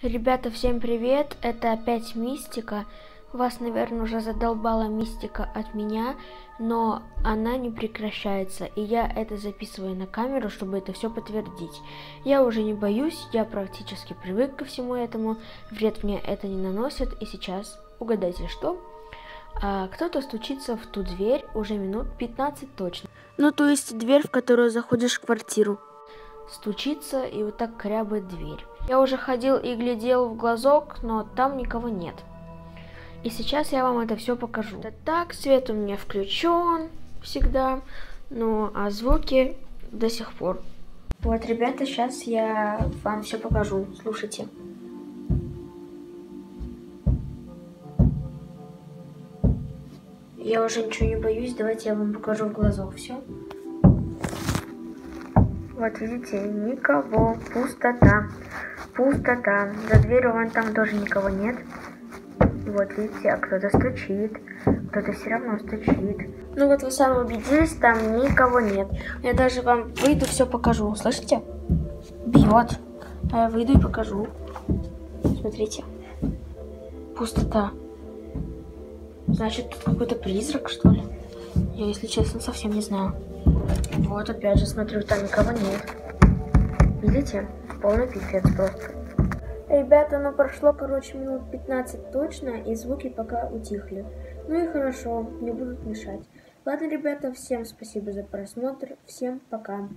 Ребята, всем привет! Это опять мистика. Вас, наверное, уже задолбала мистика от меня, но она не прекращается, и я это записываю на камеру, чтобы это все подтвердить. Я уже не боюсь, я практически привык ко всему этому, вред мне это не наносит, и сейчас, угадайте что? Кто-то стучится в ту дверь уже минут 15 точно. Ну, то есть дверь, в которую заходишь в квартиру. Стучится и вот так крябает дверь. Я уже ходил и глядел в глазок, но там никого нет. И сейчас я вам это все покажу. Это так, свет у меня включен всегда, ну а звуки до сих пор. Вот, ребята, сейчас я вам все покажу. Слушайте. Я уже ничего не боюсь, давайте я вам покажу в глазок все. Вот видите, никого, пустота, пустота. За дверью вон там тоже никого нет. Вот видите, а кто-то стучит, кто-то все равно стучит. Ну вот вы сами убедились, там никого нет. Я даже вам выйду, все покажу, слышите? Бьет. А я выйду и покажу. Смотрите. Пустота. Значит, тут какой-то призрак, что ли? Я, если честно, совсем не знаю. Вот, опять же, смотрю, там никого нет. Видите? Полный пипец просто. Ребята, ну прошло, короче, минут 15 точно, и звуки пока утихли. Ну и хорошо, не будут мешать. Ладно, ребята, всем спасибо за просмотр, всем пока.